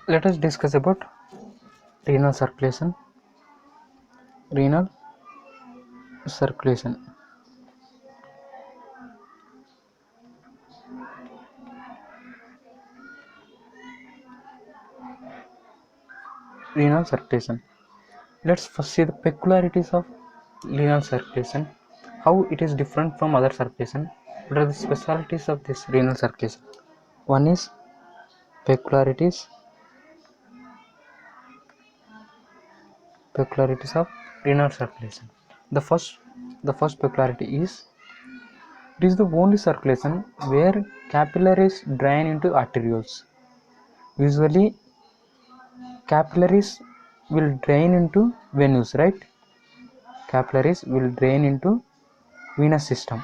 Let us discuss about renal circulation. Renal circulation. Renal circulation. Let's first see the peculiarities of renal circulation, how it is different from other circulation. What are the specialties of this renal circulation? One is peculiarities of renal circulation. The first peculiarity is it is the only circulation where capillaries drain into arterioles. Usually capillaries will drain into venues, right? Capillaries will drain into venous system.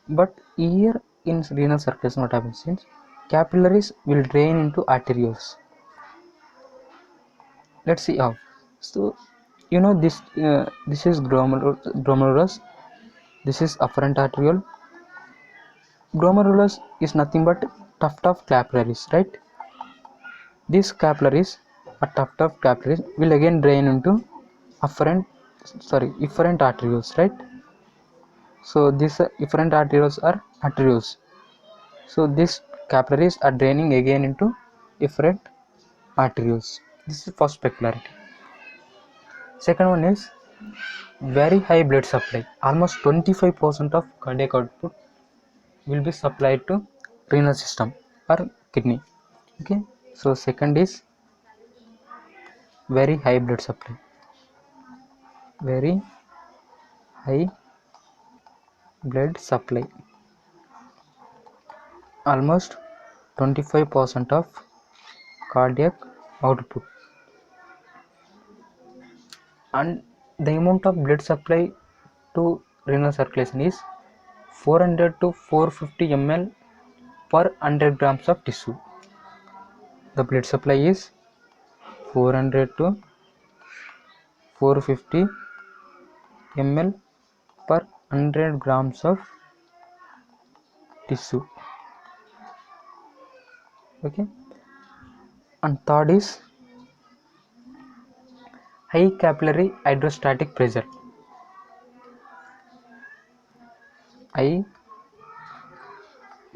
But here in renal circulation, what happens is capillaries will drain into arterioles. Let's see how. So this is glomerulus. This is afferent arteriole. Glomerulus is nothing but tuft of capillaries, right? These capillaries or tuft of capillaries will again drain into efferent arterioles, right? So these efferent arterioles are arterioles. So these capillaries are draining again into efferent arterioles. This is first peculiarity. Second one is very high blood supply. Almost 25% of cardiac output will be supplied to renal system or kidney. Okay. So second is very high blood supply. Very high blood supply. Almost 25% of cardiac output. And the amount of blood supply to renal circulation is 400 to 450 ml per 100 grams of tissue. The blood supply is 400 to 450 ml per 100 grams of tissue. Okay. And third is high capillary hydrostatic pressure. High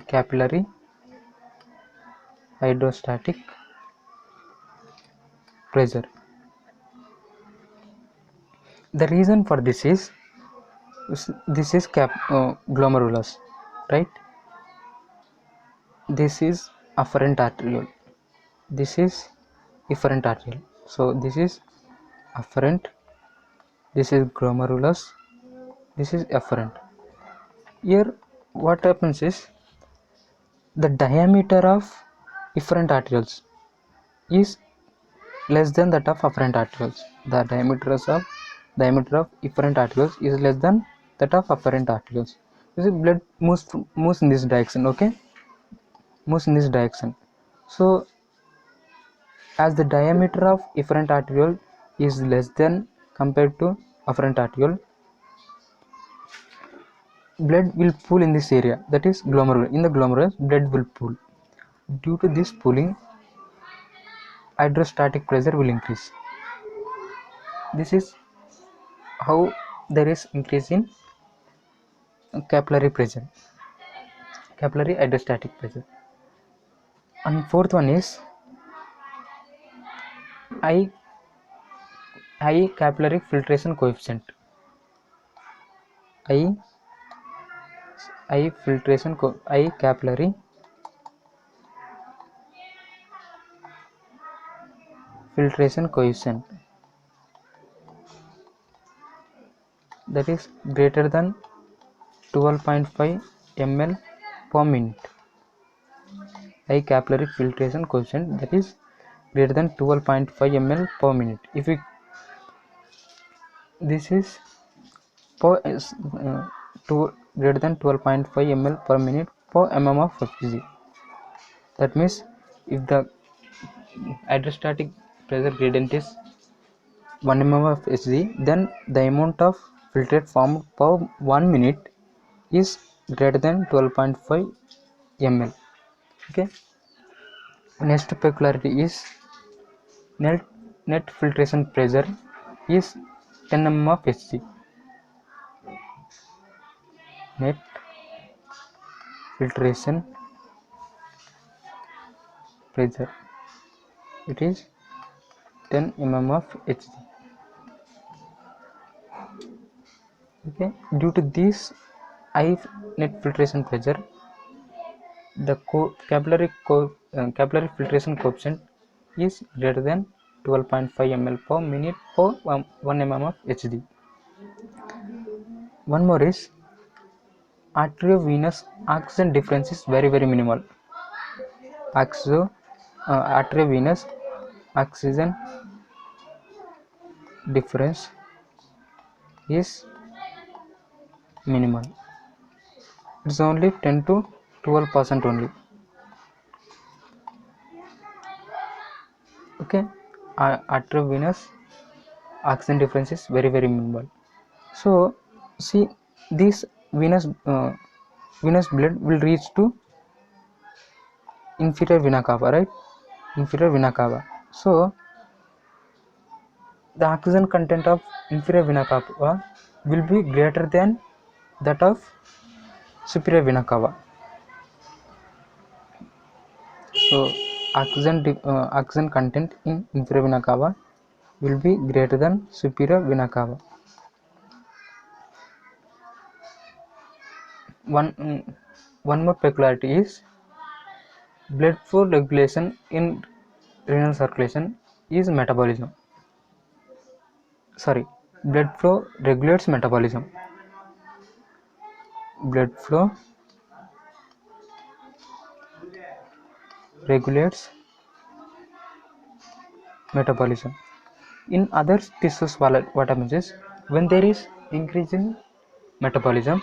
capillary hydrostatic pressure. The reason for this is glomerulus, right? This is afferent arteriole. This is efferent arteriole. So this is afferent. This is glomerulus. This is efferent. Here, what happens is the diameter of efferent arterioles is less than that of afferent arterioles. The diameter of efferent arterioles is less than that of afferent arterioles. You see, blood moves in this direction. Okay, moves in this direction. So, as the diameter of efferent arteriole is less than compared to afferent arteriole, blood will pool in this area, that is glomerulus. In the glomerulus, blood will pool. Due to this pooling, hydrostatic pressure will increase. This is how there is increase in capillary pressure, capillary hydrostatic pressure. And fourth one is high capillary filtration coefficient. High capillary filtration coefficient, that is greater than 12.5 ml per minute. High capillary filtration coefficient, that is greater than 12.5 ml per minute. If we this is greater than 12.5 ml per minute per mm of Hg. That means if the hydrostatic pressure gradient is 1 mm of Hg, then the amount of filtrate formed per 1 minute is greater than 12.5 ml. Okay. Next peculiarity is net filtration pressure is 10 mm of Hg. Net filtration pressure, it is 10 mm of Hg. Okay, due to this high net filtration pressure, the capillary filtration coefficient is greater than 12.5 ml per minute per 1 mm of Hg. One more is arteriovenous oxygen difference is very minimal. Arteriovenous oxygen difference is minimal. It's only 10 to 12% only. Okay, arteriovenous oxygen difference is very minimal. So see, this venous blood will reach to inferior vena cava, right? Inferior vena cava. So the oxygen content of inferior vena cava will be greater than that of superior vena cava. So oxygen content in inferior vena cava will be greater than superior vena cava. One more peculiarity is blood flow regulation in renal circulation is metabolism. Blood flow regulates metabolism. Blood flow regulates metabolism. In other tissues, what happens is, when there is increase in metabolism,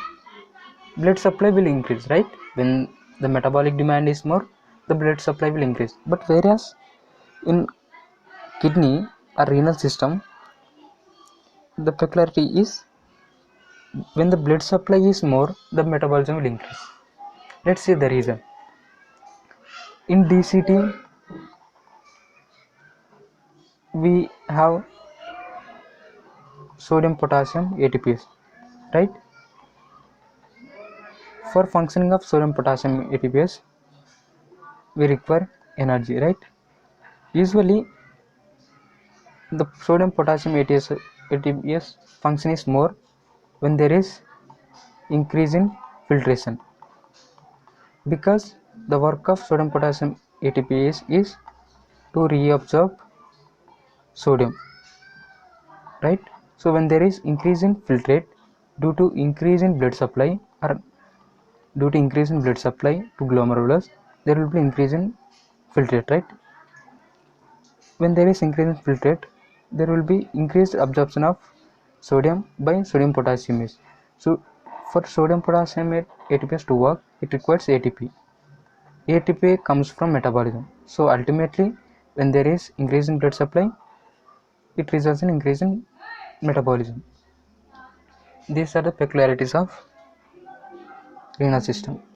blood supply will increase, right? When the metabolic demand is more, the blood supply will increase. But whereas in kidney or renal system, the peculiarity is, when the blood supply is more, the metabolism will increase. Let's see the reason. In DCT, we have sodium potassium ATPase, right? For functioning of sodium potassium ATPase, we require energy, right? Usually the sodium potassium ATPase function is more when there is increase in filtration, because the work of sodium potassium ATPase is to reabsorb sodium, right? So when there is increase in filtrate due to increase in blood supply, or due to increase in blood supply to glomerulus, there will be increase in filtrate, right? When there is increase in filtrate, there will be increased absorption of sodium by sodium potassiumase. So for sodium potassium ATPase to work, it requires ATP. ATP comes from metabolism. So ultimately, when there is increase in blood supply, it results in increase in metabolism. These are the peculiarities of renal system.